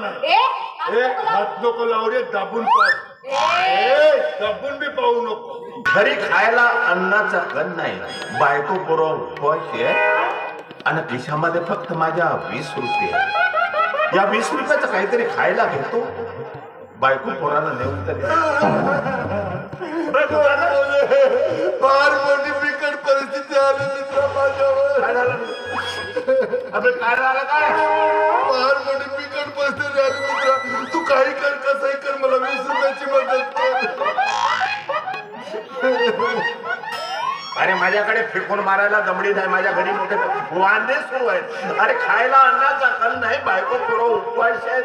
नाही. हात नको लावू रे, दाबून पाहू. दाबून बी पाहू नको. घरी खायला अन्नाचा कण नाही, बायको पुरव उपवास आहे आणि खिशामध्ये फक्त माझ्या 20 रुपये. या 20 रुपयाचं काहीतरी खायला घेतो, बायको पोराला नेऊन तरी. फार मोठी बिकट परिस्थिती आली मित्रा माझ्यावर. काय झालं? अबे काय झालं? काय फार मोठी बिकट परिस्थिती आली मित्रा. तू काही कर, कसंही कर, मला 20 रुपयाची मदत कर. अरे माझ्याकडे फेकून मारायला दमडी नाही, माझ्या घरी मोठे वांदे सुरू आहेत. अरे खायला अन्नाचा कण नाही, बायको पुरव उपवास आहे.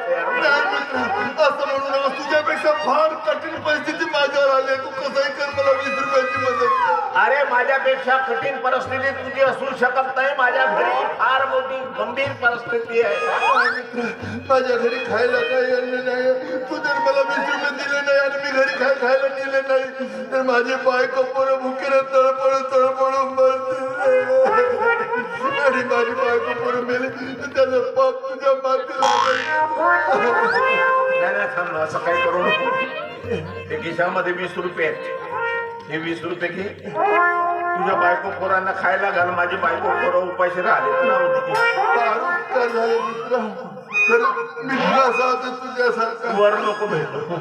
असं म्हणू नका, तुझ्यापेक्षा फार कठीण परिस्थिती माझ्यावर आली. तू कसंही कर, मला 20 रुपयाची मदत कर. अरे माझ्यापेक्षा कठीण परिस्थिती तुझी असू शकत नाही, माझ्या घरी फार मोठी गंभीर परिस्थिती आहे. माझ्या घरी खायला काही अन्न नाही. तू जर मला 20 रुपये दिले नाही आणि मी घरी खायला नेले नाही तर माझे बायको पोरं भुकेने तळपळून मरते. आणि माझी बायको पोरं मेले त्याचं पाप तुझ्या माती लागेल. नाही थांब, असं काही करू नको. ते खिशामध्ये 20 रुपये आहेत, हे 20 रुपये घे, तुझ्या बायको पोरांना खायला घाल. माझी बायको पोरं उपाशी राहिले उपकार झाले मित्र. मी तुला तुझ्यासारखा वर नको भेटलो.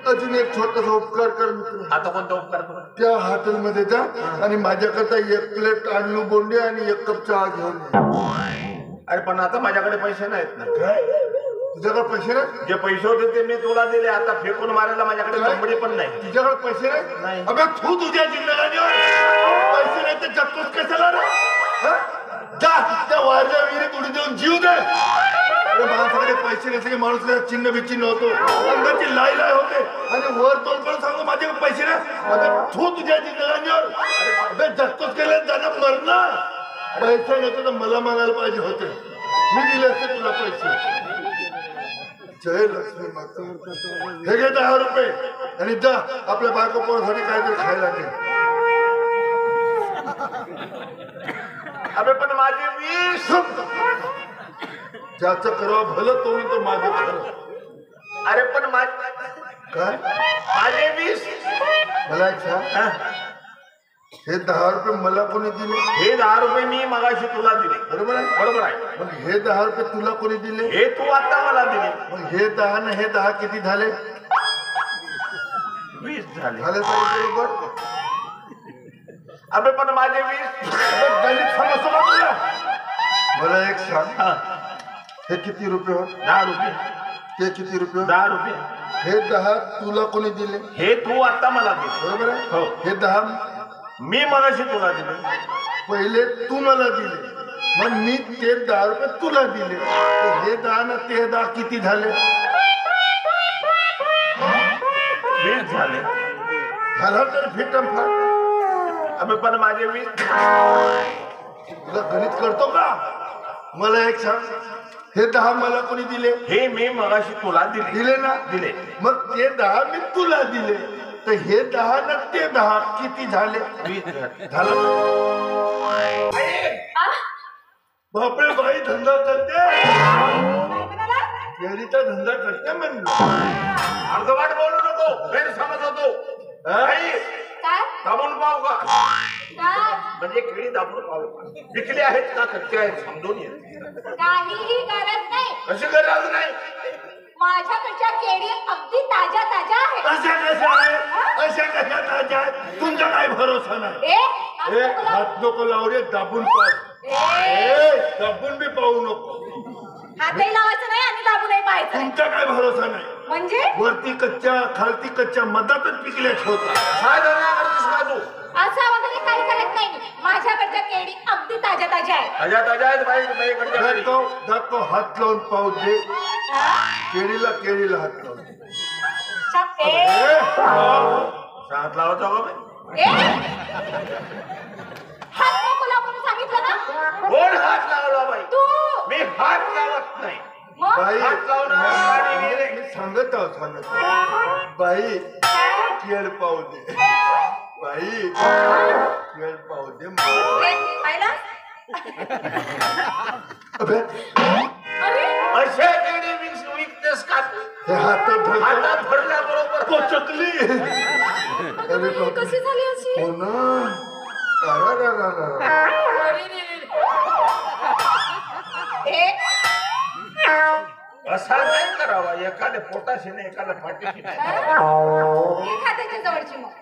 अजून एक छोटासा उपकार कर मित्र. आता कोणता उपकार कर? त्या हॉटेलमध्ये जा आणि माझ्याकरता 1 प्लेट आलू बोंडे आणि 1 कप चहा घेऊन ये. अरे पण आता माझ्याकडे पैसे नाहीत ना. काय तुझ्याकडे पैसे नाही? जे पैसे होते ते मी तुला दिले, आता फेकून मारायला माझ्याकडे दमडी पण नाही. तुझ्याकडे पैसे नाही? अगं तू तुझ्या जिंदगानीवर पैसे नाही तर जगतोस कशाला रे? जा त्या वारल्या विहिरीत उडी देऊन जीव दे. माणसाकडे पैसे नसले माणूस चिन्ह बिचिन्ह होतो, अंगाची लाई लाई होते आणि वर तोंड करून सांगतो माझ्याकडे पैसे नाही. तू तुझ्या जिंदगानीवर जगतोस केलं जाणं मरणं. पैसे नव्हते तर मला मागायला पाहिजे होते, मी दिले असते तुला पैसे. जय लक्ष्मी माता. हे घे 10 रुपये आणि जा आपल्या बायको पोरासाठी काहीतरी खायला घे. अबे पण माझे 20. ज्याचं करावं भलं तो म्हणतो माझं खरं. अरे पण काय माझे 20. मला एक सांग, हे 10 रुपये मला कोणी दिले? हे 10 रुपये मी मगाशी तुला दिले. बरोबर आहे? बरोबर आहे. मग हे 10 रुपये तुला कोणी दिले? हे तू आता मला दिले. मग हे 10 न हे 10 किती झाले? 20 झाले. झाले तरी बरोबर. अबे पण माझे 20. गणित समजतो का तुला? मला एक सांग, हे किती रुपये होत? 10 रुपये. ते किती रुपये? 10 रुपये. हे 10 तुला कोणी दिले? हे तू आता मला दिले. बरोबर आहे? हो. हे 10 मी मगाशी तुला दिले. पहिले तू मला दिले, मग मी ते 10 रुपये तुला दिले. हे 10 न ते 10 किती झाले? 20 झाले. झाला तर फिटम फाट. अबे पण माझे 20. तुला गणित करतो का? मला एक सांग, हे 10 मला कोणी दिले? हे मी मगाशी तुला दिले. दिले ना? दिले. मग ते 10 मी तुला दिले, तर हे 10 न ते 10 किती झाले? 20 झाले. झालं. बापरे बाई धंदा करते, केळीचा धंदा करते म्हणलं. अर्धवाट बोलू नको, गैरसमज होतो. दाबून पाहू का? म्हणजे केळी दाबून पाहू का? विकले आहेत का कच्चे आहेत समजून येत. काहीही गरज नाही. कशी गरज नाही? माझ्याकडच्या केळी अगदी ताज्या ताज्या आहेत. अशा कशा आहे? अशा कशा ताज्या आहेत? तुमचा काय भरोसा नाही. हात नको लावू रे, दाबून पाहू. दाबून बी पाहू नको. हातही लावायचं नाही आणि दाबूनही पाहायचं. तुमचा काय भरोसा नाही. म्हणजे वरती कच्च्या खालती कच्च्या मधातच पिकल्या ठेवता. काय धंदा करतेस का तू? असं वगैरे काही करत नाही. माझ्याकडच्या केळी अगदी ताज्या ताज्या आहेत. ताज्या ताज्या आहेत बाई. दाखव हात लावून पाहू दे. केळीला हात लावून दे. हात लावायचा का बाई? हात नको लावून सांगितलं ना. कोण हात लावला बाई? तू. मी हात लावत नाही. बाई हात लावणार मी सांगत बाई केळ पाहू दे. बाई केळ पाहू दे. अरे अशा केळी विकतेस हे हातात धरलं. हातात धरल्याबरोबर कोचकली. अगं बाई, बापरे. कशी झाली अशी हो ना. अरे. अरे रे रे. ए, असा नाही करावा. एखाद्या पोटाशी नाही, एखाद्या पाठीशी नाही. हे खा त्याच्या जवळची मग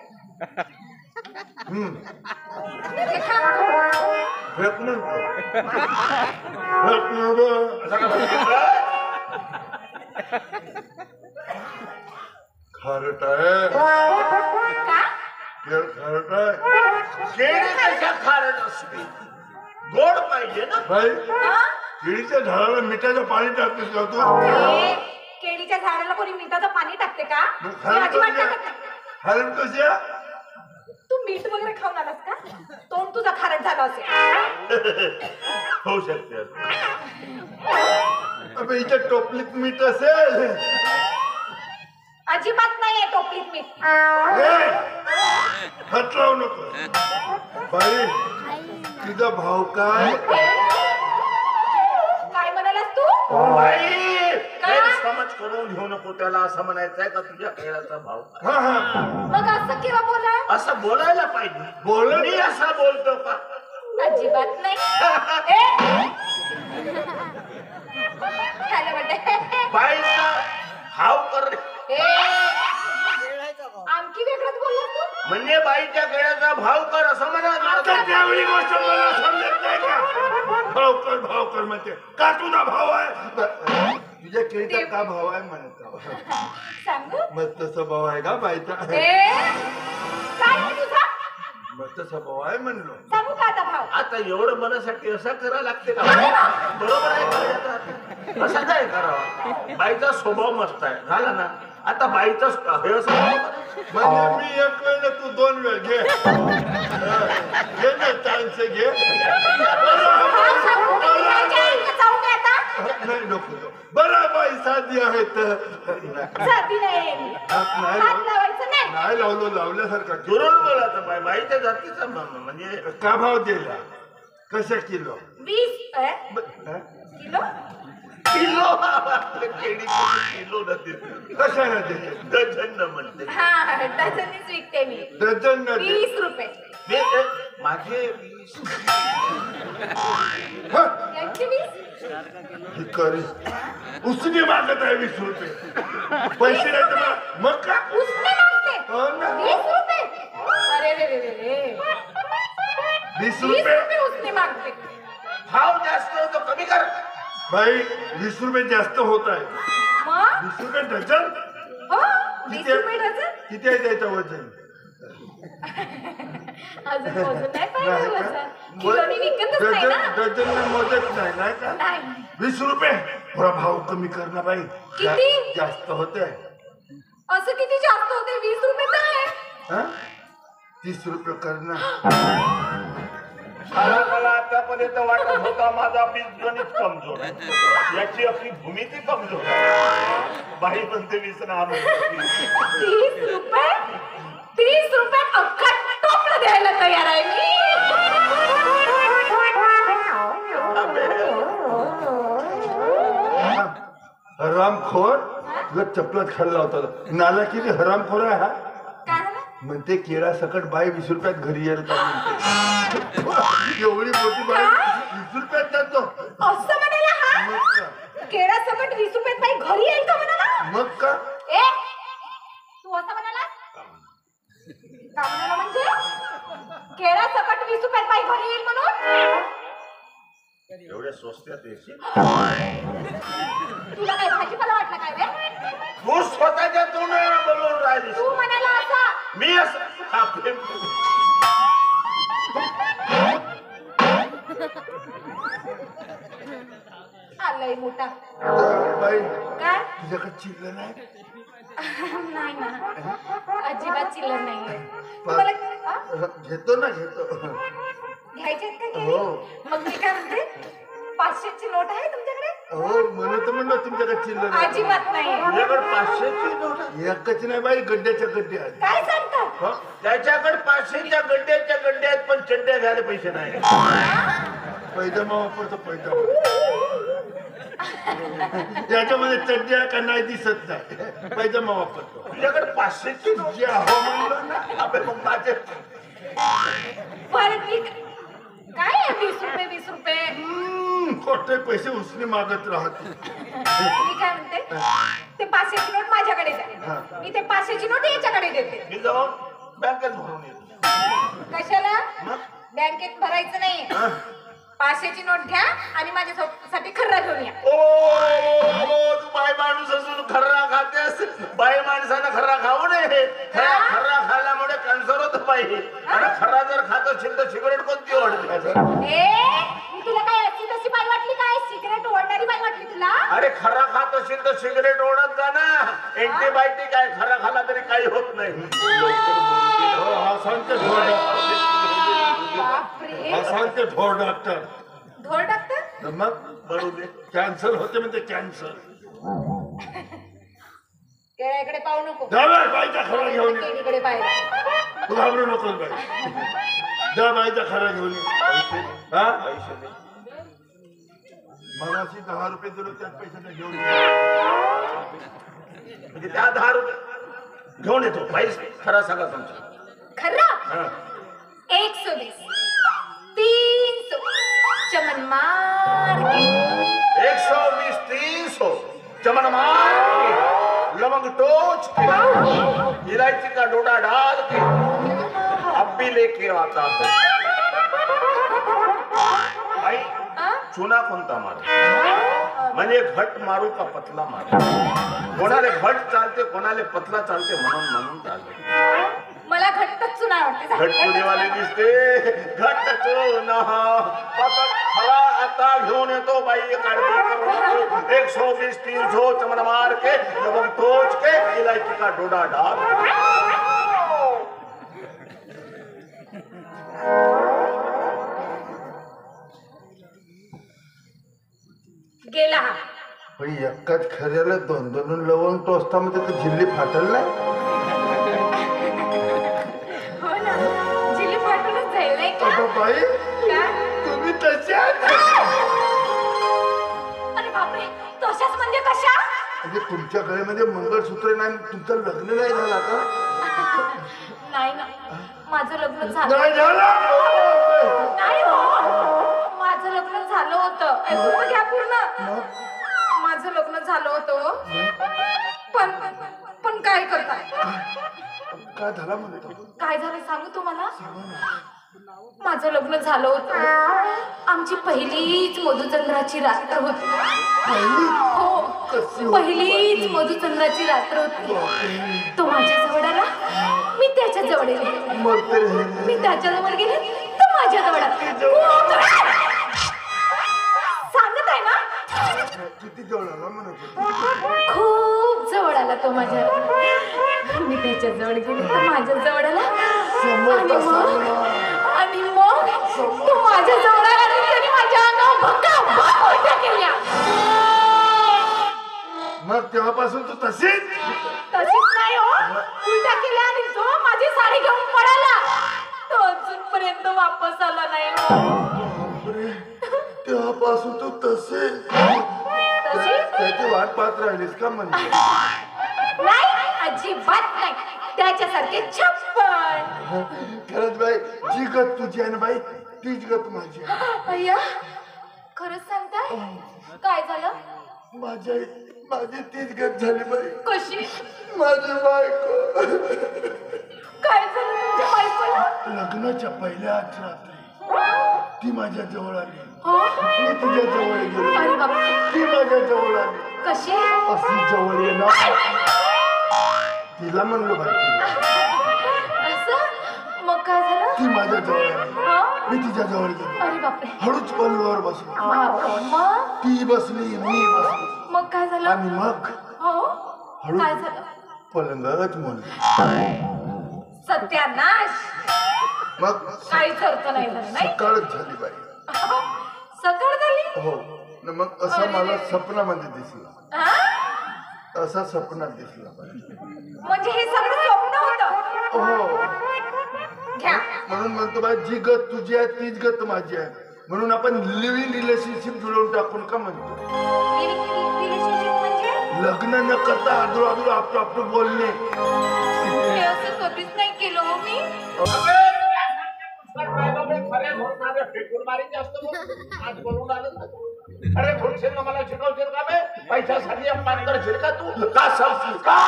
हे खा. फेक म्हणतो. फेक म्हणतो. असं का बघितलं? खारट आहे. का केळ खारट आहे. केळी कशा खारट असते? गोड पाहिजे ना. बाई हा? केळीच्या झाडाला मिठाचं पाणी टाकतेस का तू? ए, केळीच्या झाडाला कोणी मिठाचं पाणी टाकते का मग मी खारट अजिबात कशी टाकत आहे? नाही. खारट कशी आहे? तू मीठ वगैरे खाऊन आलास का तोंड तुझा खारट झाला असेल होऊ शकते. अबे इथे टोपलीत मीठ असेल. अजिबात नाहीये टोपलीत मीठ ए, हात लावू नको. बाई तुझा भाव काय? काय म्हणालास तू बाई, गैरसमज करून घेऊ नको. त्याला असं म्हणायचंय का तुझ्या केळाचा भाव काय? हा. मग असं केव्हा बोला असं बोलायला पाहिजे. बोल. मी असं बोलतो का? अजिबात नाही ए! खायला वाटतंय. बाईचा भाव कर. ए! आणखी वेगळंच बोललास तू म्हणजे बाईच्या केळाचा भाव कर असं म्हणा. आता त्यावेळी गोष्ट मला समजत नाही का? भाव कर म्हणते. का तुझा भाव आहे? तुझ्या केळीचा का भाव आहे म्हणत? सांगू मग तसा भाव आहे का बाईचा? ए! काय आहे तुझा मग तसा भाव आहे म्हणलो. सांगू का आता भाव आता एवढं मनासाठी असं करावं लागते का? बरोबर आहे का? असं काय करावं? बाईचा स्वभाव मस्त आहे. झाला ना. आता बाईचा हे म्हणजे मी एक वेळ तू दोन वेळ घे. घे ना चान्स घे. भाव सांगू का खायच्या आहे का जाऊ दे आता नाही नको. बरं बाई साधी आहे तर जाती नाही हात लावायचं नाही नाही लावल्यासारखा. दुरून बोलायचं. बाईच्या जातीचा म्हणजे का भाव दिला? कशा किलो? 20 हा? Kilo kilo. केळी किलो न देते. कशाला दिले? डझन न म्हणते. हा डझननीच विकते मी डझन न दे. 20 रुपये माझे हा, यांची 20 ही करी. उसने मागत आहे 20 रुपये. पैसे नाही तर मग का? उसने मागते हो ना. 20 रुपये अरे रे रे रे रे 20 20 रुपये. रुपये उसने मागते भाव जास्त होतो कमी कर. बाई 20 रुपये जास्त होत आहे. मग 20 रुपये डझन. हो 20 रुपये डझन किती आहे त्याचं वजन? अजून मोजून नाही पाहिजे नाही वजन का? किलोनी विकतच नाही ना डझन मोजत नाही का? नाही 20 रुपये. थोडा भाव कमी कर ना बाई. किती? जास्त होते. असं किती जास्त होते 20 रुपये तर आहे हा? 30 रुपये कर ना. मला आतापर्यंत वाटत होता माझा बीजगणित कमजोर आहे. याची आपली भूमिती कमजोर आहे. बाई म्हणते 20 ना 30 रुपये 30 रुपये अख्खा टोपलं द्यायला तयार आहे हा. हरामखोर. तुला चपलात खाल्ला होता. नाला किती हरामखोर आहे हा. काय झालं म्हणते केळा सकट बाई 20 रुपयात घरी येईल का म्हणते. एवढी मोठी बाई 20 रुपयात जातो. असं म्हणाला हा मग का? केळा सकट 20 रुपयात बाई घरी येईल का म्हणाला मग का? ए तू असं म्हणाला का म्हणाला म्हणजे केळा सकट 20 रुपयात बाई घरी येईल म्हणून एवढ्या स्वस्त्यात येशील. तुला काय भाजीपाला वाटला काय रे तू स्वतःच्या तोंडाला बोलून राहिलीस. तू म्हणाला असा मी असं हा, आलंय मोठा बाई काय तुझ्याकडे चिल्लर नाही? नाही ना अजिबात चिल्लर नाहीये तुम्हाला हा? घेतो ना घेतो. घ्यायचे का केळी? हो. मग मी काय म्हणते 500 ची नोट आहे तुमच्याकडे हो म्हणलं तुमच्याकडे चिल्लर नाही. अजिबात नाही तुझ्याकडे 500ची नोट आहे? एकच नाही बाई गड्ड्याच्या गड्डे आहेत. काय सांगता हा? त्याच्याकडे 500च्या गड्ड्याच्या गड्ड्या आहेत पण चड्ड्या घ्यायला पैसे नाही. पैजामा वापरतो पैजामा. याच्यामध्ये चड्डी आहे का नाही दिसत नाही पैजामा वापरतो तुझ्याकडे 500ची नोट जे हो म्हणलं ना अबे मग माझे बरं ठीक काय आहे 20 रुपये खोटे पैसे उसने मागत राहते मी काय म्हणते ते 500ची नोट माझ्याकडे द्या मी ते 500ची नोट याच्याकडे देते मी जाऊन बँकेत भरून येतो कशाला मग बँकेत भरायचं नाही 500ची नोट घ्या आणि माझ्यासाठी खर्रा घेऊन या ओ तू बाई माणूस असून खर्रा खातेस बाई माणसानं खर्रा खाऊ नये खर्रा खाल्ल्यामुळे कॅन्सर होतं बाई आणि खर्रा जर खात असेल तर सिगरेट कोणती ओढते ए मी तुला काय अशी तशी बाई वाटली काय सिगरेट ओढणारी बाई वाटली तुला अरे खरा खात असेल तर सिगरेट ओढत जा ना अँटीबायोटिक आहे खरा खाला तरी काही होत नाही हा सांगते ढोर बापरे हा सांगते ढोर डॉक्टर ढोर डॉक्टर मग बरोबर दे कॅन्सर होते म्हणजे कॅन्सर केळ्याकडे पाहू नको जावे बाईचा खरा घेऊन ये केळीकडे पाहिजे तू घाबरू नकोस बाई जा बाईचा खरा घेऊन ये हा पैसे दे मला 10 रुपये दिलो त्यात पैशाने घेऊन म्हणजे त्या 10 रुपये घेऊन येतो पैसे खरा सांगा तुमचा खर्रा 120 300 चमन मार 120 300 चमन मार लवंग टोच के इलायची का डोडा डाल के अब भी लेके आता है भाई चुना कोणता मारू म्हणजे घट मारू का पतला मारू कोणाला घट चालते कोणाला पतला चालते म्हणून चालते मला घट्टच चुना आवडते घट पुणेवाले दिसते घट चुना फला आता घेऊन येतो बाई 120 300 चमन मार के लवंग टोच के इलायची का डोडा डाल गेला हा पण एकाच खऱ्याला 2-2 लवंग टोचतामध्ये तर झिल्ली फाटल नाही हो ना जिली फाटूनच जाईल नाही का अगं बाई काय? तुम्ही तशा अरे बापरे तशाच म्हणजे कशा म्हणजे तुमच्या गळ्यामध्ये मंगळसूत्र नाही तुमचं लग्न नाही झालं का नाही ना माझं लग्न झालं नाही झालं नाही हो माझं लग्न झालं होतं ऐकून तर घ्या पूर्ण माझं लग्न झालं होतं पण काय करताय काय झाला म्हणतो काय झालं सांगू तुम्हाला माझं लग्न झालं होतं आमची पहिलीच मधुचंद्राची रात्र होती हो पहिलीच मधुचंद्राची रात्र होती तो माझ्या जवळ आला मी त्याच्या जवळ गेले मी त्याच्या जवळ गेले तो माझ्या जवळ आला सांगत आहे ना किती जवळ आला म्हणत खूप जवळ आला तो माझ्या मी त्याच्या जवळ गेले तर माझ्या जवळ आला आणि मग तो माझ्या जवळ आला आणि त्याने माझ्या अंगावर भक्का उलट्या केल्या मग तेव्हापासून तू तशीच तशीच नाही हो उलट्या केल्या आणि जो माझी साडी घेऊन पळाला तो अजूनपर्यंत वापस आला नाही हो तेव्हापासून तू तशीच त्याची वाट पाहत राहिलीस का म्हणजे नाही अजिबात नाही त्याच्यासारखे छप्पन खरंच बाई जी गत तुझी आहे ना बाई तीच गत माझी आहे अय्या खरंच सांगताय काय झालं माझी तीच गत झाली बाई कशी माझी बायको काय झालं तुमच्या बायकोला लग्नाच्या पहिल्या आठ रात्री ती माझ्या जवळ आली हो मी तिच्या जवळ गेलो अरे बाबा ती माझ्या जवळ आली कशी अशी जवळ येणार तिला म्हणलो बाई असं मग काय झालं ती माझ्या जवळ आली हो? मी तिच्या जवळ गेलो अरे बापरे हळूच पलंगावर बसलो मग ती बसली मी बसलो मग काय झालं आणि मग हो हळू काय झालं पलंगाच म्हणलं सत्यानाश मग काहीच अर्थ नाही झालं नाही सकाळच झाली बाई सकाळ झाली हो न मग असं मला स्वप्नामध्ये दिसलं हा? असा स्वप्नात दिसला बाई म्हणजे हे सगळं स्वप्न होतं हो घ्या म्हणून म्हणतो बाई जी गत तुझी आहे तीच गत माझी आहे म्हणून आपण लिव्ह इन रिलेशनशिप जुळवून टाकून का म्हणतो रिलेशनशिप म्हणजे लग्न न करता आजूबाजूला आपलं बोलणे. हे असं कधीच नाही केलं हो मी. अरे थोडसे मला शिकवशील का बे? पैशासाठी अपमान करशील का तू? का सांगशील का?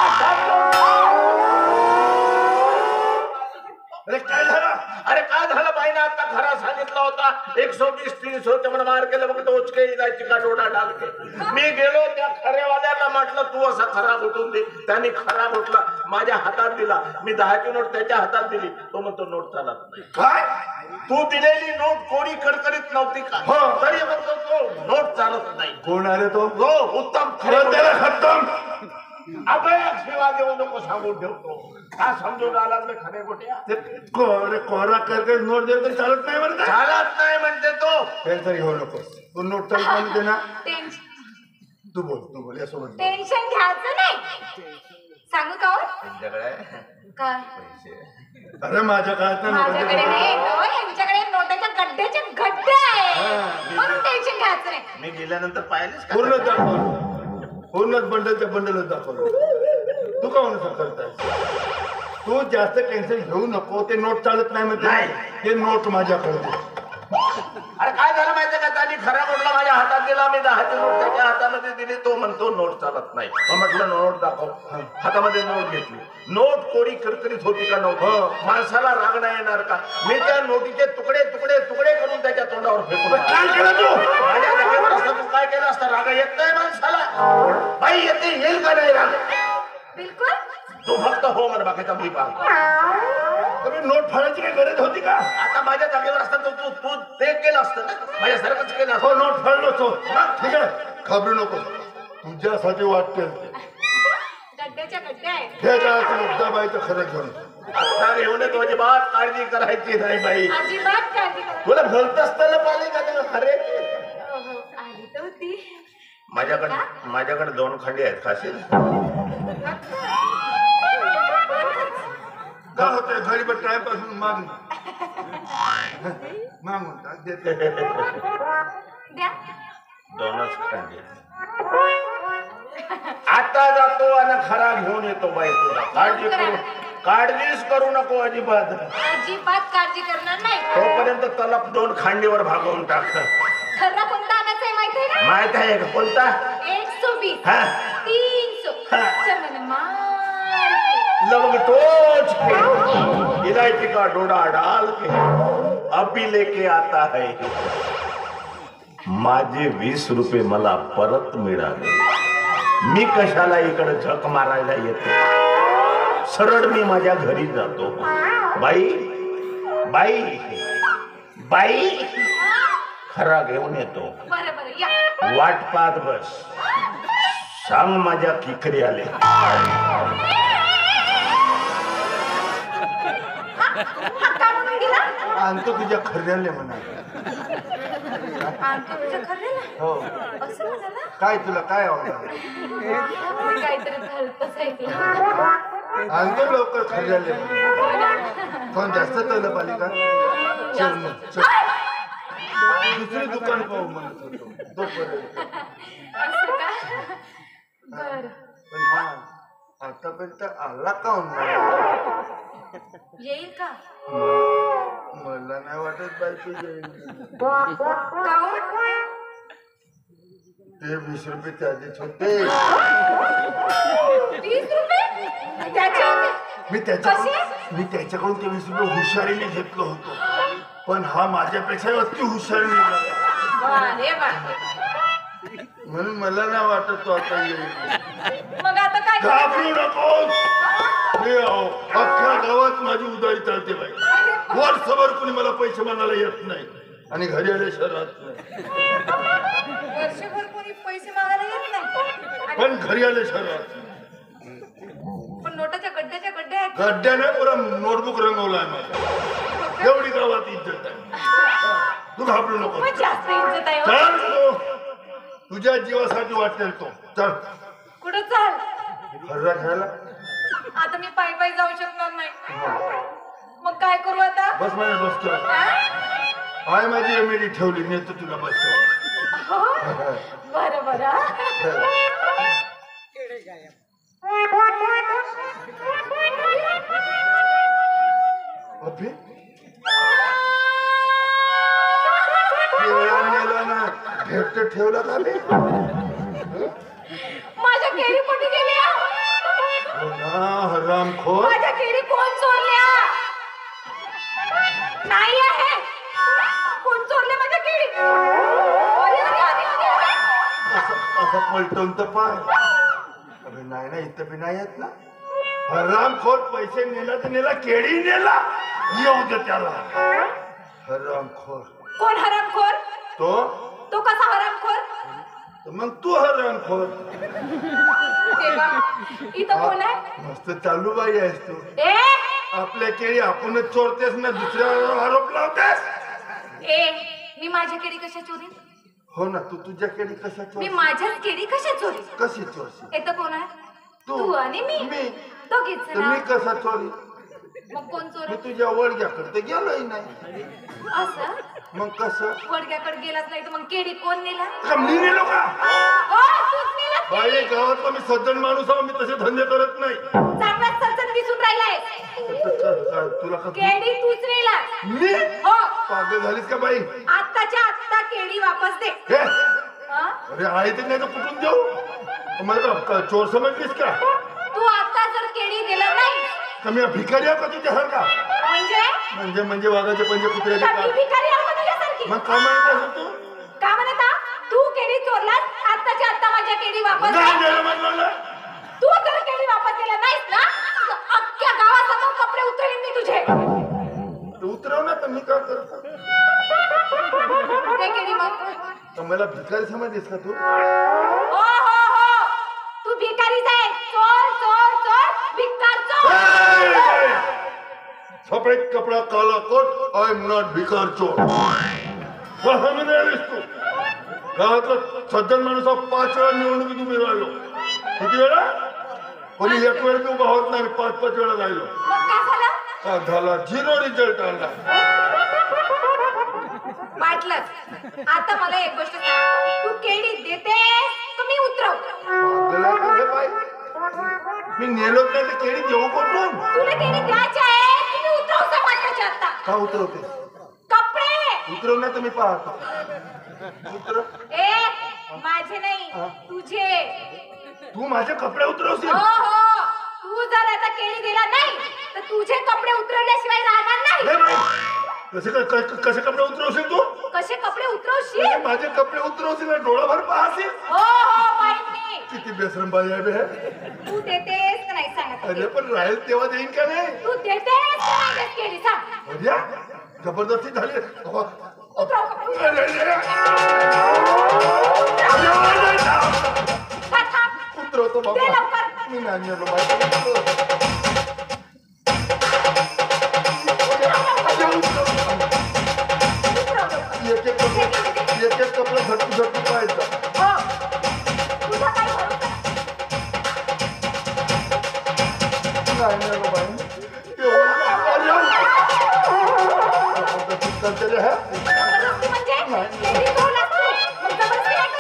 अरे काय झालं? अरे काय झालं बाईने आता खरा सांगितला होता 120 300 म्हणून मार केलं मग टोचके जायची का डोडा डालते. मी गेलो त्या खरेवाल्याला म्हटलं तू असा खरा उठून दे. त्यांनी खरा उठला माझ्या हातात दिला. मी 10ची नोट त्याच्या हातात दिली. तो म्हणतो नोट चालत नाही. काय? तू दिलेली नोट कोणी करकरीत नव्हती का? हो. तरी म्हणतो तो नोट चालत नाही. कोण आले तो? हो उत्तम खरं त्याला खतम. अबे सेवा देऊ नको सांगून ठेवतो. का समजून आला मी खरे गोट्या? कोरा करके नोट देऊ तर चालत नाही म्हणते. चालत नाही म्हणते तो. तरी घेऊ नकोस. तू नोट चालत म्हणते ना. टेन्शन तू बोल यासोबत. टेन्शन घ्यायचं नाही. सांगू का हो? काय अरे माझ्या काळात माझ्याकडे नाही हो, यांच्याकडे नोटाच्या गड्ड्याचे गड्डे आहे. म्हणून टेन्शन घ्यायचं नाही. मी गेल्यानंतर पाहिलेच का? पूर्ण दाखवलं. पूर्णच बंडलच्या बंडलच दाखवलं. तू का म्हणून करताय? तू जास्त टेन्शन घेऊ नको. ते नोट चालत नाही म्हणजे ते नोट माझ्याकडे. अरे काय झालं माहितीये का? त्यांनी खरा म्हटलं माझ्या हातात दिला. मी 10ची नोट त्याच्या हातामध्ये दिली. तो म्हणतो नोट चालत नाही. मग म्हटलं नोट दाखव. हातामध्ये नोट घेतली. नोट कोणी करकरीत होती का? नव्हती. माणसाला राग नाही येणार का? मी त्या नोटीचे तुकडे तुकडे तुकडे करून त्याच्या तोंडावर फेकून. काय केलं तू? माझ्या जागेवर असता तू काय केलं असतं? राग येत नाही माणसाला? बाई येते येईल का नाही राग? बिलकुल. तू फक्त हो म्हण बाकीचा मी पाहतो. नोट फाडायची काही गरज होती का? आता माझ्या जागेवर असता तू तू तू ते केलं असतं ना. माझ्यासारखंच केलं असतं. हो नोट फाडलो तो. ठीक आहे घाबरू नको. तुझ्यासाठी वाटते गड्ड्याच्या गड्ड्या आहे. हे काय मुद्दा बाईचं खरं घेऊन आता घेऊन येतो. अजिबात काळजी करायची नाही बाई. अजिबात काळजी करा. तुला भलतच त्याला पाहिजे का ते खरे? आली तर होती. माझ्याकडे 2 खंडी आहेत. खाशील? का होतंय घरी पण टाइमपासून माग म्हणतात देते. द्या. 2च खंडी. आता जातो आणि खरा घेऊन येतो बाई. तुला काळजीच करू नको अजिबात. अजिबात काळजी करणार नाही. तोपर्यंत तलप 2 खांडीवर भागवून टाकत. खरा कोणता आणायचा आहे माहिती आहे ना? माहित आहे का कोणता? 120 हा 300 चमन मार लवंग टोच के इलायची का डोडा डाल के अभी लेके आता है. माझे 20 रुपये मला परत मिळाले. मी कशाला इकडे झक मारायला येतो? सरळ मी माझ्या घरी जातो. बाई बाई बाई खरा घेऊन येतो. बरं बरं या. वाट पाहत बस. सांग माझ्या किकरी आले. काय म्हणून गेला? आणतो तुझ्या खऱ्याले म्हणा. आणतो तुझ्या खऱ्याला? हो. असं म्हणाला? काय तुला काय आवडतं? काहीतरी झालतंच ऐकलं. आणतो लवकर खऱ्याले. कोण जास्त तलप आली का? चल मग चल. दुसरे दुकान पाहू म्हणत होतो तोपर्यंत. असं का? बरं. पण हा आतापर्यंत आला का नाही? येईल का? मला नाही वाटत बायको येईल. काहून? ते 20 रुपये त्याचेच होते. 20 रुपये? त्याचे होते? मी त्याच्याकडून ते 20 रुपये हुशारीने घेतलं होतं. पण हा माझ्यापेक्षा अति हुशारीने गेला. अरे वा. म्हणून मला नाही वाटत तो आता येईल. मग आता काय? घाबरू नकोस. अख्ख्या गावात माझी उदारी चालते बाई. वर्षभर कुणी मला पैसे मागायला येत नाही आणि घरी आले शहरात नाही. वर्षभर कोणी पैसे मागायला येत नाही. पण घरी आले शहरात. पण नोटाच्या गड्ड्याच्या गड्ड्या आहेत. गड्ड्याने पुरा नोटबुक रंगवलाय माझा. एवढी गावात इज्जत आहे. तू घाबरू नको. खूपच जास्त इज्जत आहे. चल तू. तुझ्या जीवासाठी वाटेल तो. चल कुठं चाल? खर्रा घ्यायला. आता मी पायी पायी जाऊ शकणार नाही. मग काय करू आता? बस माझ्या बसतो. आय माझी एमएडी ठेवली नेतो तुला बसव. हो बरं बरं. अभि केळा नेला ना भेट ठेवला का बे? माझ्या केळी कुठे गेल्या? हो ना हरामखोर. माझ्या केळी कोण चोरल्या? नाही आहे. कोण चोरले माझ्या केळी? अरे अरे अरे अरे अरे. असं पलटून तर पाय. अबे नाही ना इथं बी नाही येत ना. हरामखोर पैसे नेला तर नेला केळी नेला. येऊ दे त्याला. हरामखोर. कोण हरामखोर? तो कसा हरामखोर? तर मग तू हरामखोर. देवा इथं कोण आहे? मस्त चालू बाई आहेस तू. ए आपल्या केळी आपणच चोरतेस ना दुसऱ्यावर आरोप लावतेस. ए मी माझ्या केळी कशा चोरी? हो ना तू तुझ्या केळी कशा मी चोर माझ्याच केळी कशा चोरी? कशी चोरशी? इथं कोण आहे? तू. तू आणि मी. दोघीच तर मी कसा चोरी? मग कोण चोर? मी तुझ्या वडग्याकडे गेलोही नाही. असं मग कसं? वडग्याकडे गेलाच नाही तर मग केळी कोण नेला? का मी नेलो का? ओ तूच नेला. बाई गावातला मी सज्जन माणूस आहो. मी तसे धंदे करत नाही. चांगलाच सज्जन दिसून राहिलाय. तुला का केळी तूच नेला. मी हो पागल झालीस का बाई? आत्ताच्या आत्ता केळी वापस दे. हे हा? अरे आहे ते नाही तर कुठून देऊ? मला का चोर समजलीस का? तू आता जर केळी दिलं नाही का मी भिकारी आहे का तुझ्यासारखा? म्हणजे वाघाचे पंजे कुत्र्याचे तर मी कान. भिकारी आहे का तुझ्यासारखी? मग का म्हणत आहेस तू? का म्हणता? तू केळी चोरलास आत्ताच्या आत्ता माझ्या केळी वापस नाही दे. देणं म्हणलं. तू जर केळी वापस दिला नाहीस ना तर अख्ख्या गावासमोर कपडे उतरवीन मी तुझे. तू उतरव ना तर मी काय करतो? दे केळी मग. तर मला भिकारी समजलीस का तू? हो हो हो तू भिकारीच आहे. चोर चोर चोर भिकार चोर. सफेद कपड़ा काला कोट. आय एम नॉट भिकार चोर. म्हणून आलीस तू गावातला सज्जन माणूस 5 वेळा निवडणुकीत उभे राहिलो. किती वेळा? कोणी 1 वेळ मी उभा होत नाही. 5-5 वेळा राहिलो. मग काय झालं? का झाला? 0 रिझल्ट आला. वाटलंच. आता मला एक गोष्ट सांग. तू केळी देतेस का मी उतरव? पागल आहे का रे बाई? मी नेलोच नाही तर केळी देऊ कुठून? तुला केळी द्यायची आहे की मी उतरव समाजाच्या आता? का उतरवते? कपडे उतरव ना तर मी पाहतो. उतरव. ए माझे नाही तुझे. तू माझे कपडे उतरवशील? हो हो तू जर आता केळी दिला नाही तर तुझे कपडे उतरवल्याशिवाय राहणार नाही. नाही बाई. कसे कपडे उतरवशील तू? कसे कपडे उतरवशील? म्हणजे माझे कपडे उतरवशील ना डोळाभर पाहशील? हो हो माहित नाही. किती बेसरम बाई आहे बे. तू देतेस का नाही सांगत? अरे पण राहील तेव्हा देईन का नाही? तू देतेस का नाही देत केळी सांग? अरे जबरदस्ती झाली. उतरव कपडे. अरे, अरे, का थांब? उतरवतो दे बाबा. लवकर. मी नाही नेलो बाई. एक कपडा झटू पाहायचा. हो तुझा काही भरोसा नाही नेलो बाई. तरी हा जबरदस्ती म्हणजे केळी चोरलास तू. मग जबरदस्ती नाही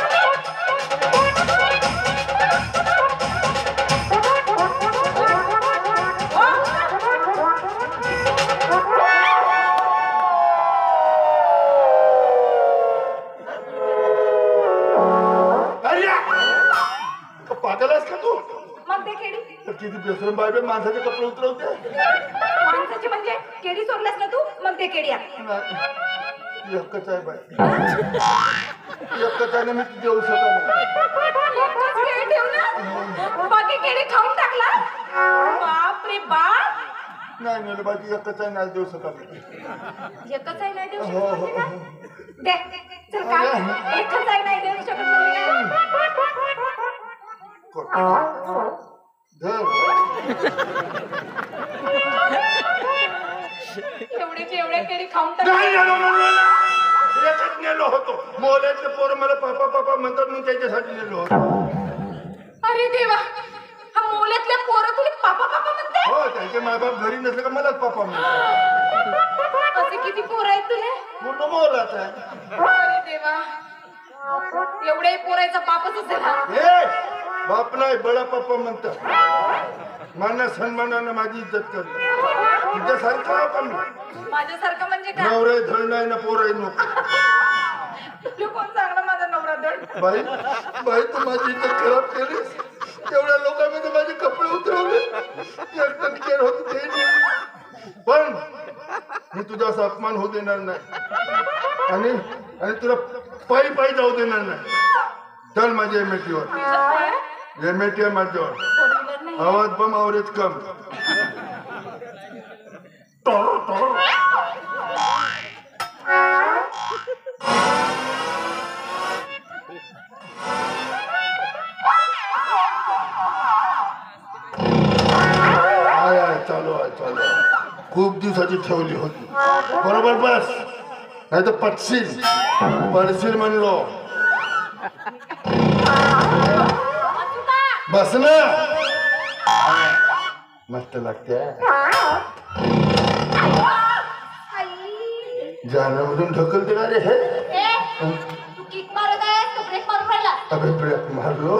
पागल आहेस का तू? मग दे केळी. किती बेसरम बाय बे माणसाचे कपडे उतरवते. माणसाची म्हणजे केळी चोरलास ना तू मग दे केळी. एकच आहे बाई. एकच आहे ना मी देऊ शकत नाही. बाकी केळी खाऊन टाकला. बाप रे बाप. नाही नेलं बाकी एकच आहे नाही देऊ शकत नाही. एकच आहे नाही देऊ हो हो शकत? दे चल का एकच आहे नाही देऊ शकत म्हणजे धर. एवढे केळी खाऊन टाकला. नाही नेलो म्हणलं ना. एकच नेलो होतो. मोहल्ल्यातले पोरं मला पापा पापा म्हणतात म्हणून त्याच्यासाठी नेलो होतो. अरे देवा हा मोल्यातल्या पोरं तुला पापा पापा म्हणते. हो त्यांचे मायबाप घरी नसले का मलाच पापा म्हणतात. असे किती पोर आहेत तुला? पूर्ण मोलात आहे. अरे देवा, एवढे पोरायचा बापच असेल हा. ए बाप नाही बडा पप्पा म्हणतात. मान्य सन्मानानं माझी इज्जत कर. तुझ्यासारखं आहे का मी? माझ्यासारखं म्हणजे काय? नवरे धड नाही ना पोरही नको. तुला कोण चांगला माझा नवरा धड? बाई बाई तू माझी इज्जत खराब केलीस. एवढ्या लोकांमध्ये माझे कपडे उतरवले. एकदम केअर होत ते. पण मी तुझा असा अपमान होऊ देणार नाही आणि आणि तुला पायी पायी जाऊ देणार नाही. चल माझ्या एमएटीवर. एमएटी आहे माझ्यावर. फोर-व्हीलर नाही. आवाज बम आवरेज कम. चालू आहे चालू आहे. खूप दिवसाची ठेवली होती. बरोबर बस नाही तर पटशील. पडशील म्हणलो. बस ना. मस्त लागते. जाण्यामधून ढकलते का रे हे? तू किक मारत आहेस का ब्रेक मारून राहिला? अबे ब्रेक मारलो.